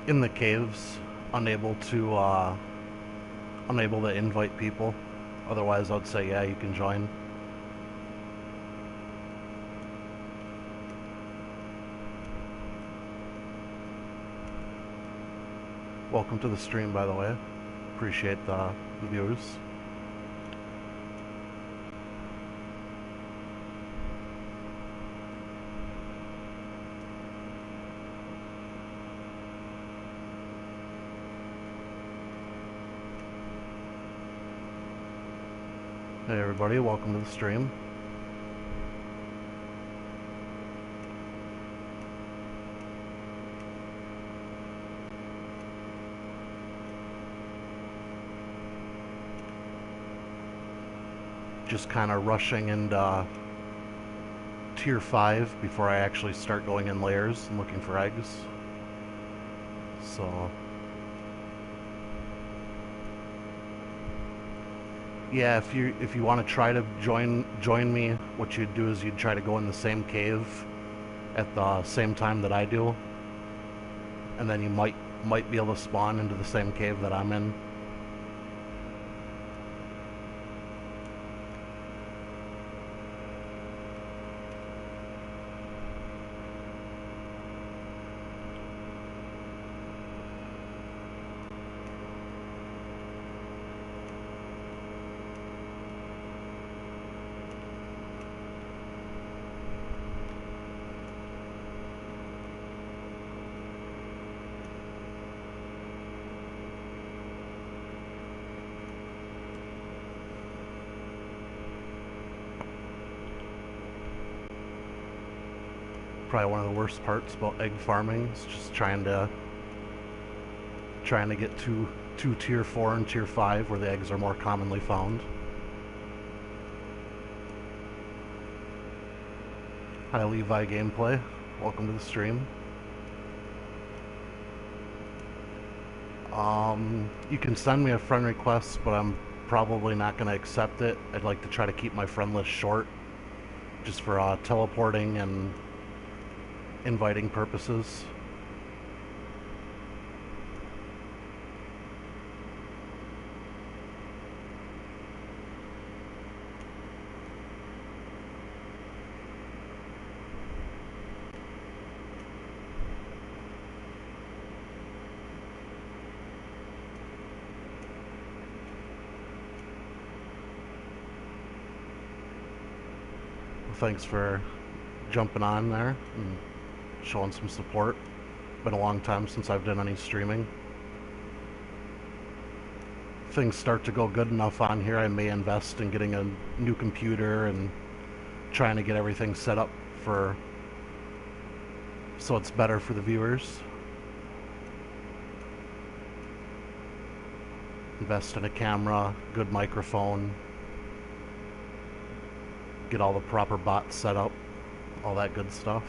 in the caves, unable to invite people. Otherwise, I'd say yeah, you can join. Welcome to the stream, by the way. Appreciate the viewers. Hey everybody, welcome to the stream. Just kind of rushing into tier 5 before I actually start going in layers and looking for eggs. So yeah, if you want to try to join me, what you'd do is you'd try to go in the same cave at the same time that I do, and then you might be able to spawn into the same cave that I'm in. Probably one of the worst parts about egg farming is just trying to get to tier 4 and tier 5 where the eggs are more commonly found. Hi Levi Gameplay, welcome to the stream. You can send me a friend request, but I'm probably not going to accept it. I'd like to try to keep my friend list short, just for teleporting and inviting purposes. Thanks for jumping on there and showing some support. Been a long time since I've done any streaming. If things start to go good enough on here, I may invest in getting a new computer and trying to get everything set up so it's better for the viewers. Invest in a camera, good microphone, get all the proper bots set up, all that good stuff.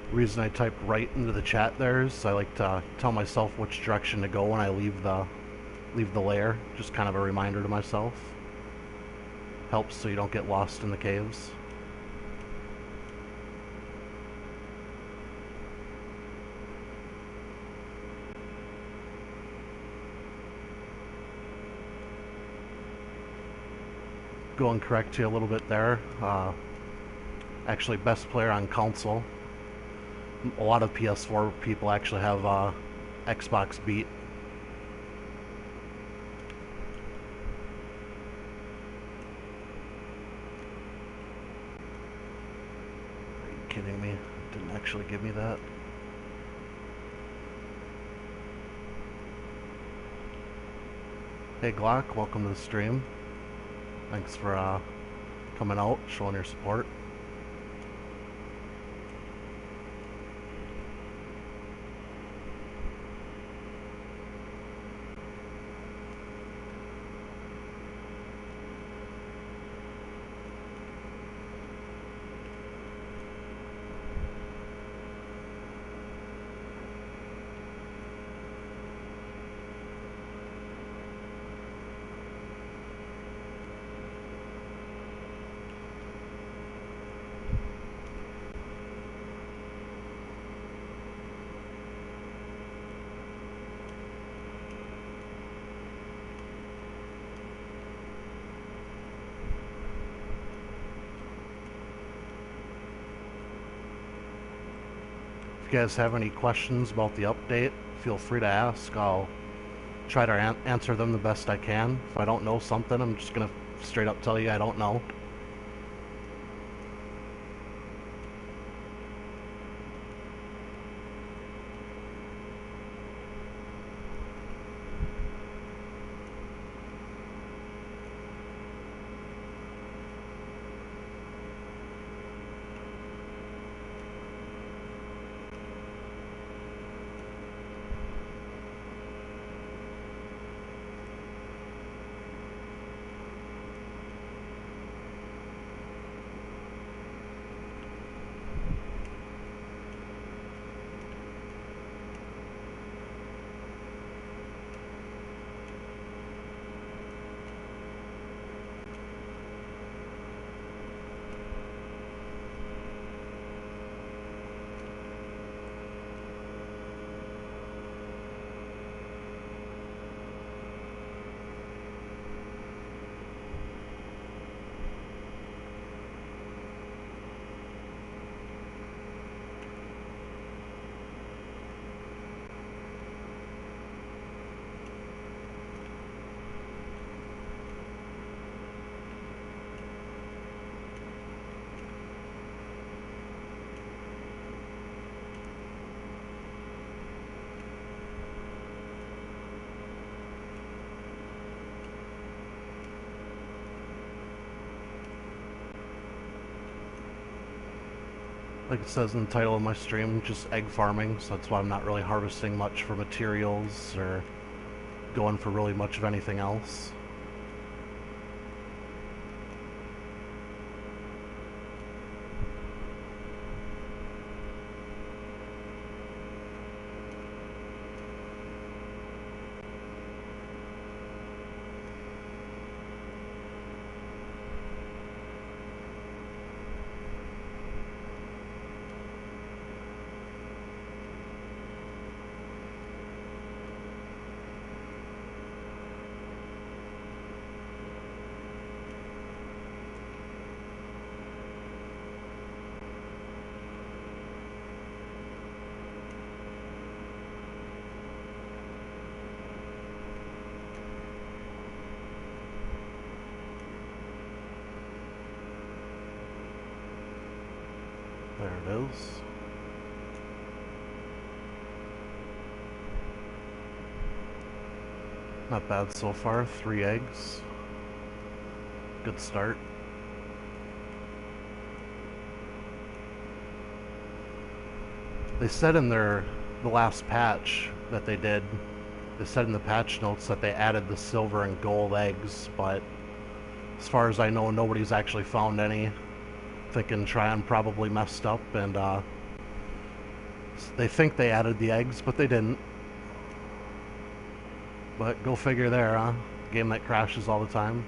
The reason I type right into the chat there is I like to tell myself which direction to go when I leave the lair. Just kind of a reminder to myself. Helps so you don't get lost in the caves. Going correct to you a little bit there. Actually, best player on console. A lot of PS4 people actually have Xbox beat. Are you kidding me? It didn't actually give me that. Hey Glock, welcome to the stream. Thanks for coming out, showing your support. If you guys have any questions about the update, feel free to ask. I'll try to answer them the best I can. If I don't know something, I'm just gonna straight up tell you I don't know. Like it says in the title of my stream, just egg farming, so that's why I'm not really harvesting much for materials or going for really much of anything else. There it is. Not bad so far, 3 eggs. Good start. They said in the last patch that they did, they said in the patch notes that they added the silver and gold eggs, but as far as I know, nobody's actually found any. Thinking Tryon probably messed up, and they think they added the eggs, but they didn't. But go figure there, huh? Game that crashes all the time.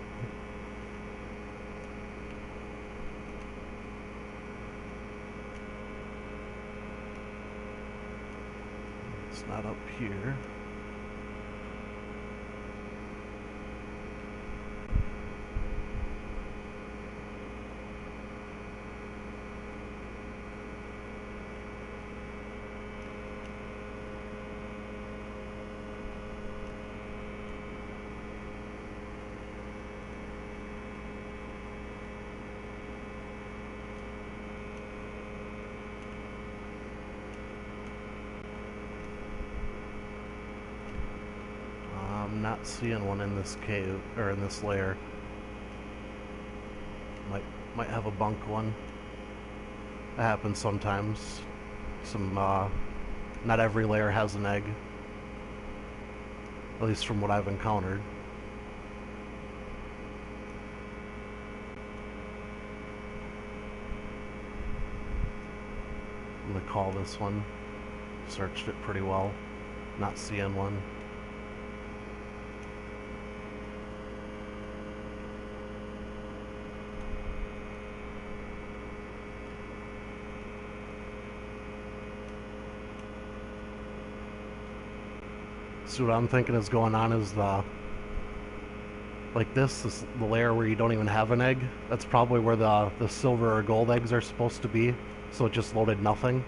It's not up here. I'm not seeing one in this cave, or in this layer. Might have a bunk one. That happens sometimes. Not every layer has an egg. At least from what I've encountered. I'm gonna call this one. Searched it pretty well. Not seeing one. So what I'm thinking is going on is the layer where you don't even have an egg. That's probably where the silver or gold eggs are supposed to be. So it just loaded nothing.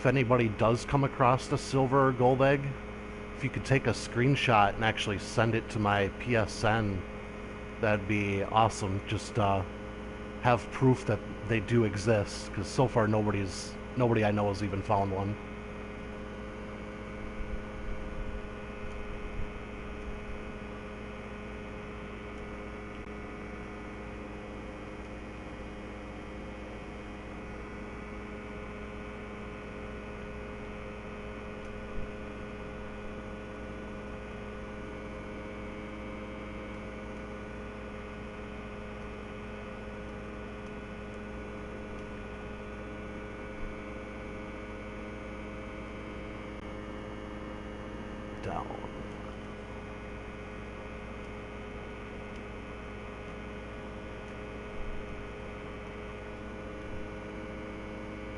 if anybody does come across a silver or gold egg, if you could take a screenshot and actually send it to my PSN, that'd be awesome. Just have proof that they do exist, because so far nobody I know has even found one. Down.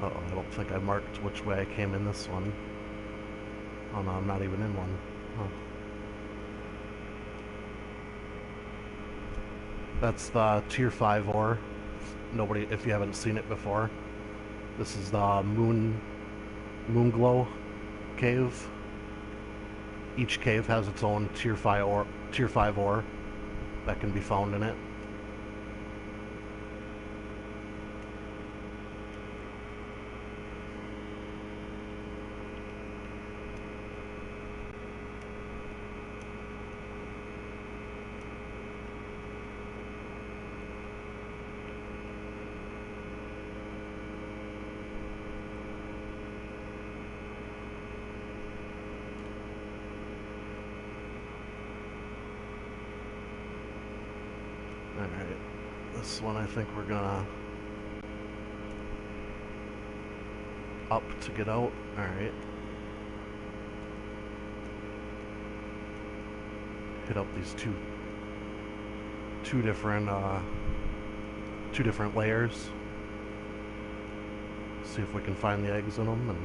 Uh-oh, I don't think I marked which way I came in this one. Oh no, I'm not even in one. Huh. That's the Tier 5 ore. Nobody, if you haven't seen it before. This is the Moonglow cave. Each cave has its own Tier 5 ore that can be found in it. Alright, this one I think we're gonna up to get out. Alright. Hit up these two different layers. See if we can find the eggs in them. And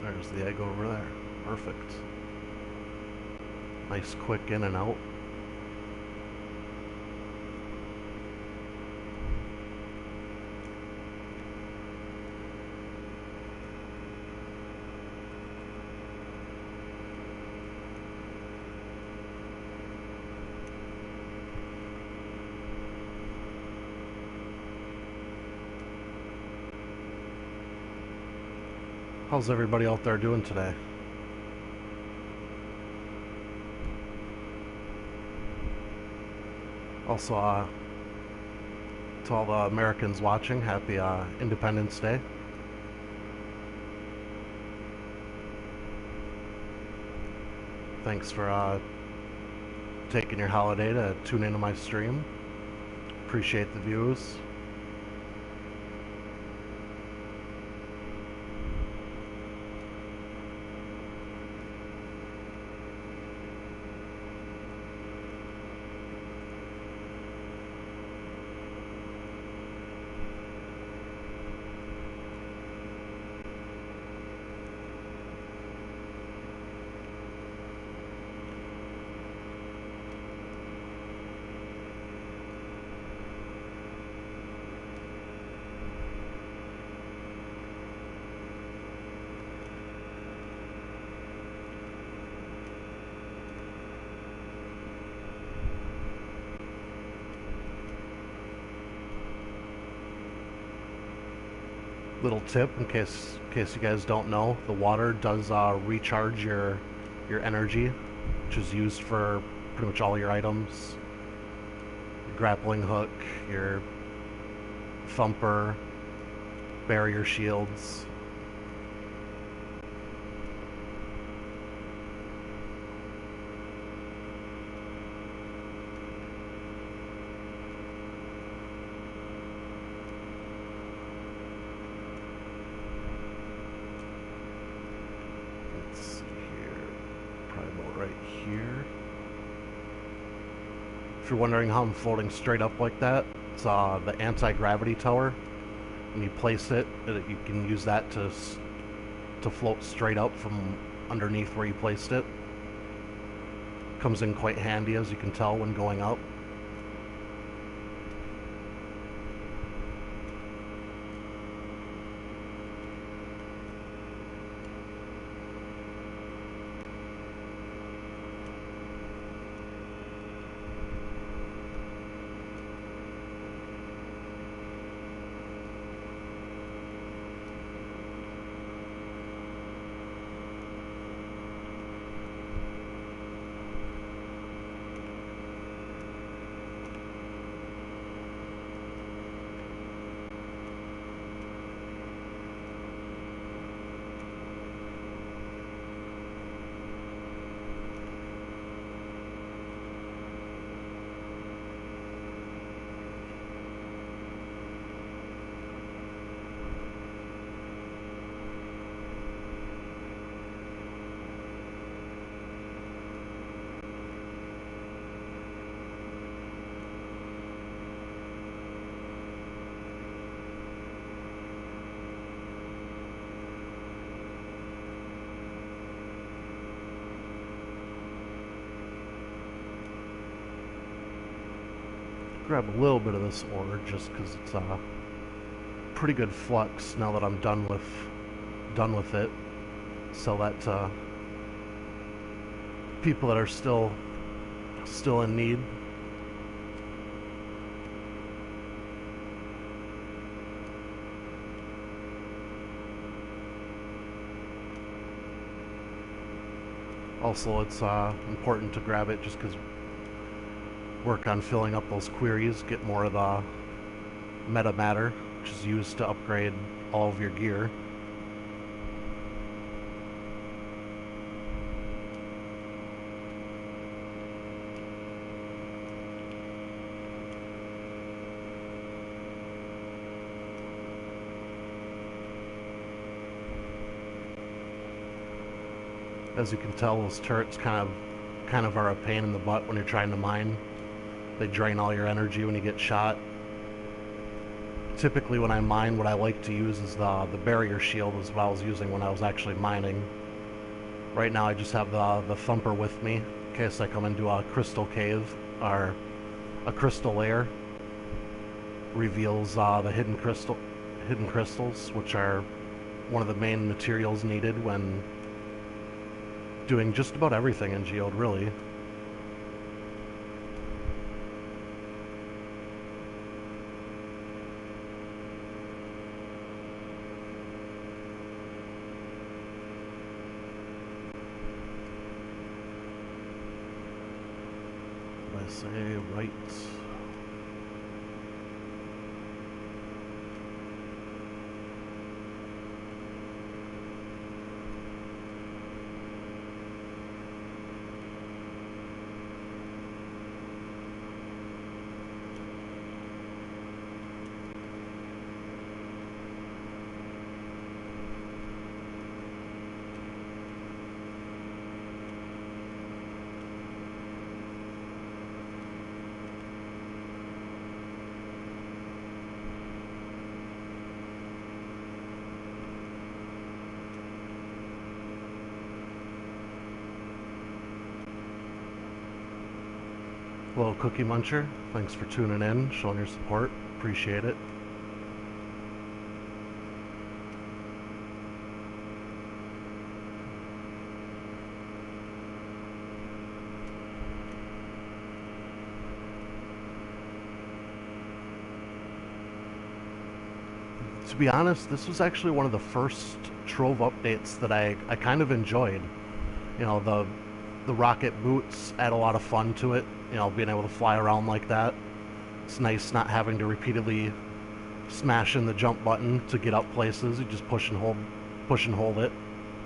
there's the egg over there. Perfect. Nice quick in and out. How's everybody out there doing today? Also, to all the Americans watching, happy Independence Day. Thanks for taking your holiday to tune into my stream. Appreciate the views. Little tip in case you guys don't know, the water does recharge your energy, which is used for pretty much all your items. Your grappling hook, your thumper, barrier shields. Let's see here, probably about right here. If you're wondering how I'm floating straight up like that, it's the anti-gravity tower. When you place it, you can use that to float straight up from underneath where you placed it. Comes in quite handy, as you can tell, when going up. Grab a little bit of this ore just because it's a pretty good flux now that I'm done with it. Sell that to people that are still in need. Also, it's important to grab it just because work on filling up those queries, get more of the meta matter, which is used to upgrade all of your gear. As you can tell, those turrets kind of are a pain in the butt when you're trying to mine. They drain all your energy when you get shot. Typically when I mine, what I like to use is the barrier shield, as what I was using when I was actually mining. Right now I just have the thumper with me in case I come into a crystal cave or a crystal lair. Reveals the hidden crystals, which are one of the main materials needed when doing just about everything in Geode, really. I say right. Hello, Cookie Muncher. Thanks for tuning in, showing your support. Appreciate it. To be honest, this was actually one of the first Trove updates that I kind of enjoyed. You know, the rocket boots add a lot of fun to it. You know, being able to fly around like that. It's nice not having to repeatedly smashing the jump button to get up places. You just push and hold it,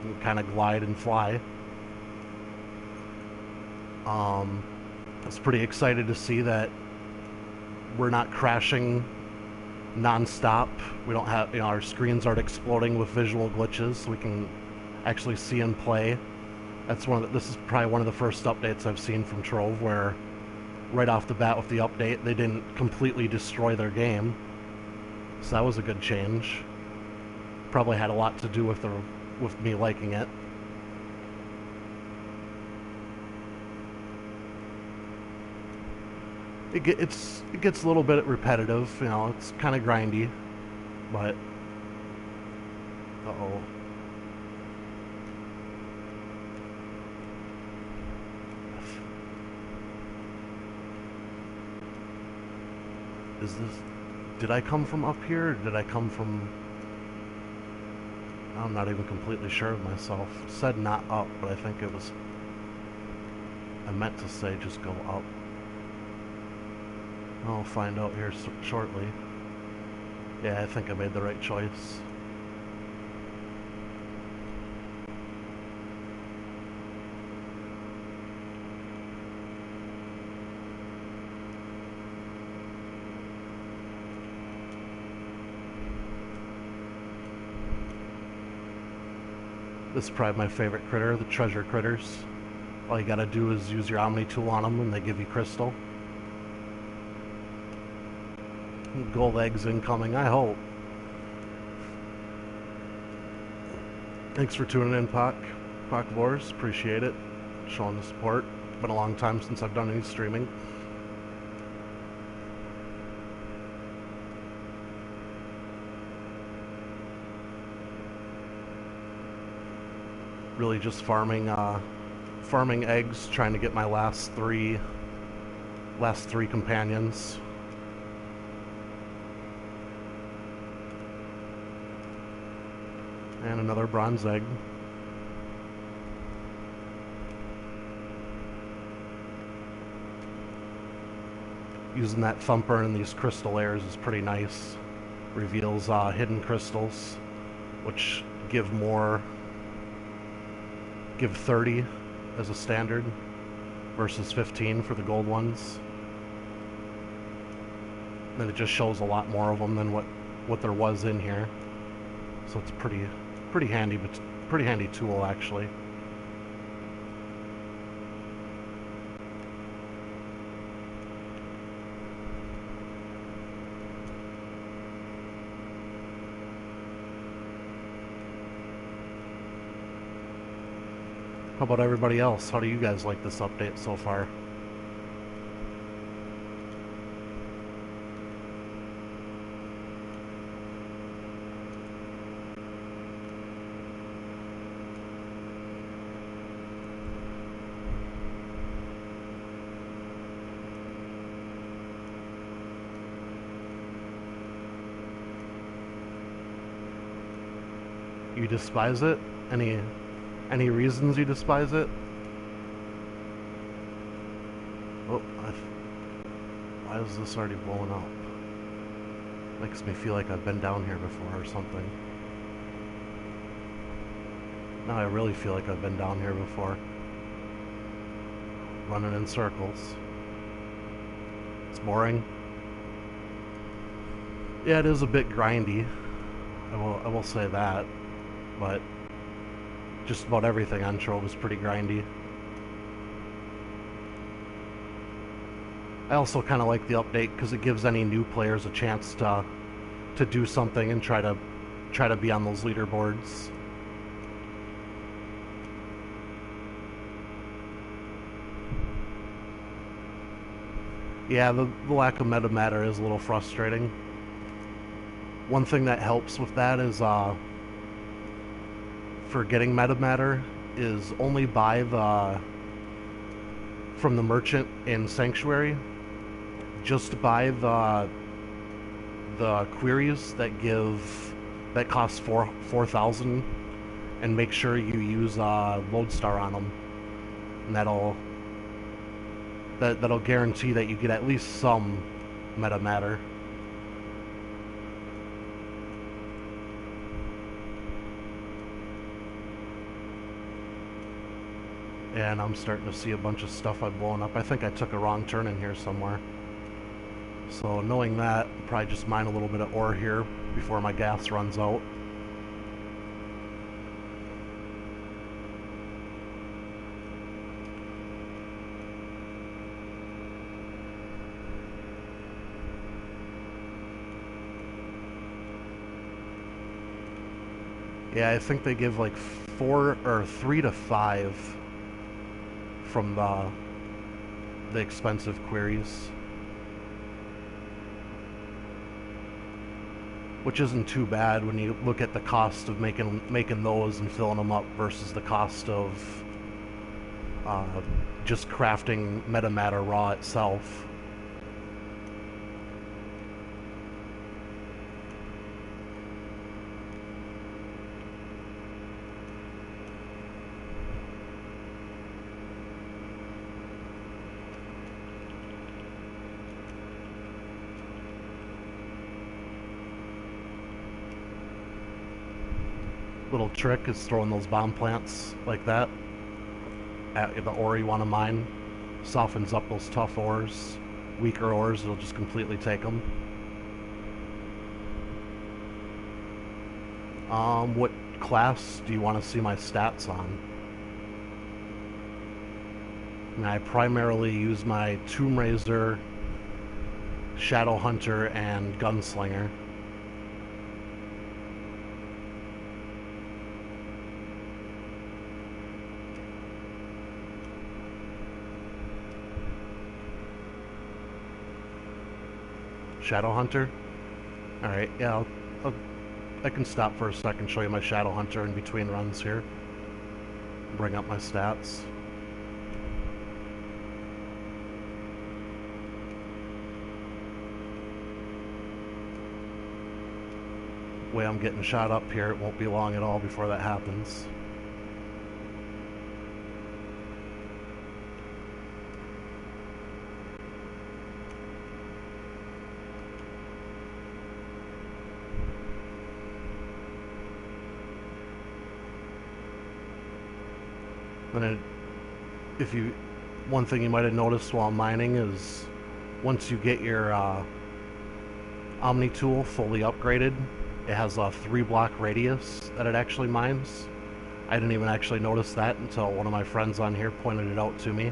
and kind of glide and fly. I was pretty excited to see that we're not crashing non-stop. We don't have, our screens aren't exploding with visual glitches, so we can actually see and play. This is probably one of the first updates I've seen from Trove where right off the bat with the update they didn't completely destroy their game. So that was a good change. Probably had a lot to do with me liking it. It gets a little bit repetitive, it's kind of grindy, but uh-oh. Did I come from up here, or did I come from... I'm not even completely sure of myself. It said not up, but I think it was... I meant to say just go up. I'll find out here shortly. Yeah, I think I made the right choice. This is probably my favorite critter, the treasure critters. All you gotta do is use your Omni tool on them and they give you crystal. Gold eggs incoming, I hope. Thanks for tuning in, Pac Wars. Appreciate it. Showing the support. Been a long time since I've done any streaming. Really just farming eggs, trying to get my last three companions. And another bronze egg. Using that thumper in these crystal layers is pretty nice. Reveals hidden crystals, which give 30 as a standard versus 15 for the gold ones. And it just shows a lot more of them than what there was in here. So it's pretty handy, but pretty handy tool actually. How about everybody else? How do you guys like this update so far? You despise it? Any reasons you despise it? Oh, why is this already blowing up? Makes me feel like I've been down here before or something. Now I really feel like I've been down here before. Running in circles. It's boring. Yeah, it is a bit grindy. I will say that. But just about everything on Trove is pretty grindy. I also kind of like the update because it gives any new players a chance to do something and try to be on those leaderboards. Yeah, the lack of meta matter is a little frustrating. One thing that helps with that is for getting meta matter is only buy from the merchant in Sanctuary. Just buy the queries that cost 4,000 and make sure you use Lodestar on them, and that'll guarantee that you get at least some meta matter. And I'm starting to see a bunch of stuff I've blown up. I think I took a wrong turn in here somewhere. So knowing that, I'll probably just mine a little bit of ore here before my gas runs out. Yeah, I think they give like 4 or 3 to 5 from the expensive queries, which isn't too bad when you look at the cost of making those and filling them up versus the cost of just crafting metamatter raw itself. Little trick is throwing those bomb plants like that at the ore you want to mine. Softens up those tough ores. Weaker ores, it'll just completely take them. What class do you want to see my stats on? I mean, I primarily use my Tomb Raiser, Shadow Hunter, and Gunslinger. Shadow Hunter? Alright, yeah, I can stop for a second, show you my Shadow Hunter in between runs here. Bring up my stats. The way I'm getting shot up here, it won't be long at all before that happens. And one thing you might have noticed while mining is once you get your Omni tool fully upgraded, it has a 3-block radius that it actually mines. I didn't even actually notice that until one of my friends on here pointed it out to me.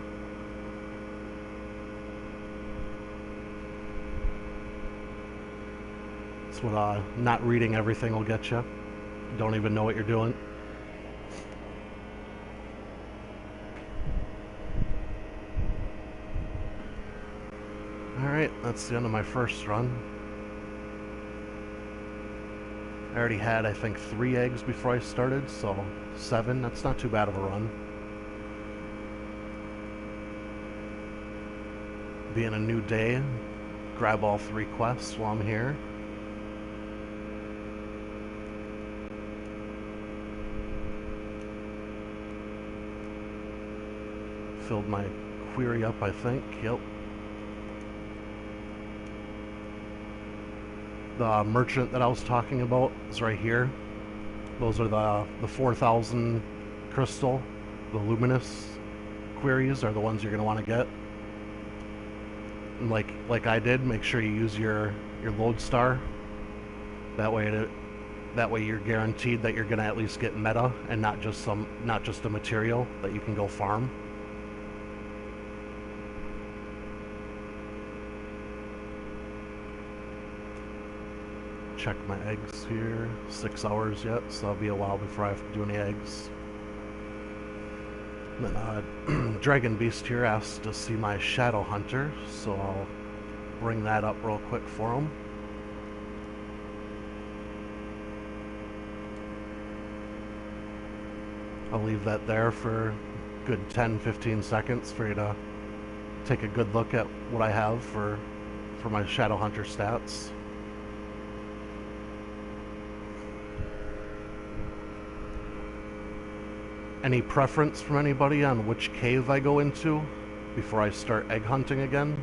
That's what not reading everything will get you. You don't even know what you're doing. Alright, that's the end of my first run. I already had, I think, 3 eggs before I started, so 7. That's not too bad of a run. Being a new day, grab all 3 quests while I'm here. Filled my query up, I think. Yep. The merchant that I was talking about is right here. Those are the 4,000 crystal, the luminous queries are the ones you're going to want to get. And like I did, make sure you use your lodestar. That way you're guaranteed that you're going to at least get meta and not just a material that you can go farm. Check my eggs here. 6 hours yet, so that'll be a while before I have to do any eggs. And then Dragon Beast here asked to see my Shadow Hunter, so I'll bring that up real quick for him. I'll leave that there for a good 10-15 seconds for you to take a good look at what I have for my Shadow Hunter stats. Any preference from anybody on which cave I go into before I start egg hunting again?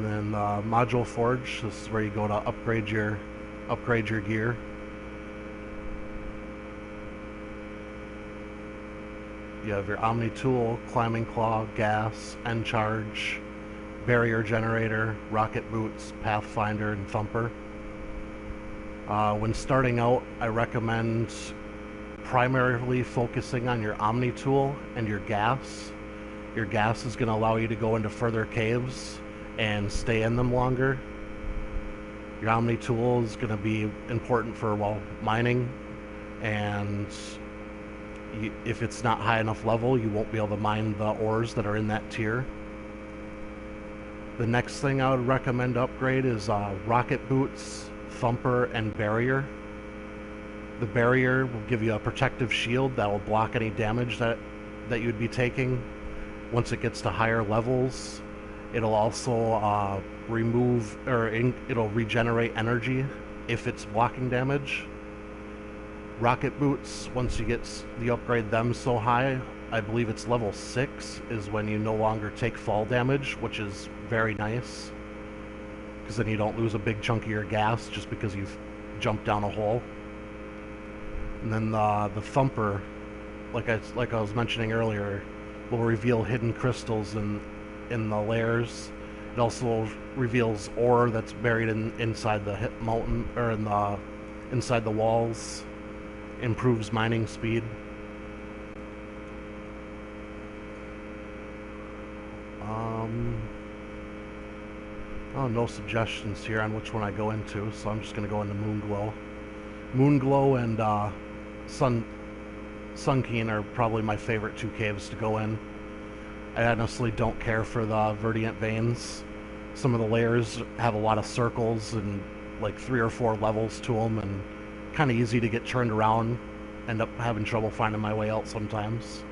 then Module Forge, this is where you go to upgrade your gear. You have your Omni Tool, Climbing Claw, Gas, End Charge, Barrier Generator, Rocket Boots, Pathfinder, and Thumper. When starting out, I recommend primarily focusing on your Omni Tool and your Gas. Your Gas is going to allow you to go into further caves and stay in them longer. Your Omni Tool is going to be important for, well, mining, and if it's not high enough level, you won't be able to mine the ores that are in that tier. The next thing I would recommend to upgrade is Rocket Boots, Thumper, and Barrier. The Barrier will give you a protective shield that will block any damage that you'd be taking. Once it gets to higher levels, it'll also it'll regenerate energy if it's blocking damage. Rocket Boots, once you upgrade them so high, I believe it's level 6, is when you no longer take fall damage, which is very nice, because then you don't lose a big chunk of your gas just because you've jumped down a hole. And then the Thumper, like I was mentioning earlier, will reveal hidden crystals in the layers. It also reveals ore that's buried inside the mountain, or inside the walls. Improves mining speed. Oh, no suggestions here on which one I go into, so I'm just going to go into Moonglow. Moonglow and Sunkeen are probably my favorite two caves to go in. I honestly don't care for the Verdient Veins. Some of the layers have a lot of circles and like 3 or 4 levels to them, and kind of easy to get turned around. End up having trouble finding my way out sometimes.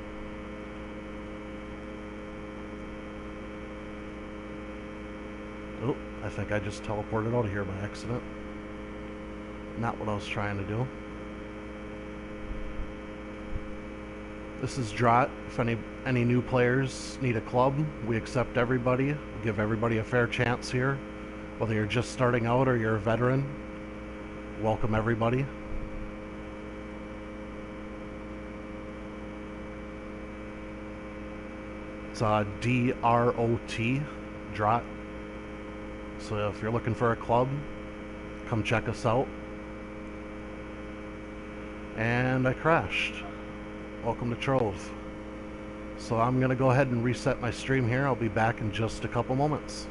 Oh, I think I just teleported out of here by accident. Not what I was trying to do. This is Drot. If any new players need a club, we accept everybody. We give everybody a fair chance here. Whether you're just starting out or you're a veteran, welcome everybody. It's D-R-O-T, Drot. So if you're looking for a club, come check us out. And I crashed. Welcome to Trove. So I'm going to go ahead and reset my stream here. I'll be back in just a couple moments.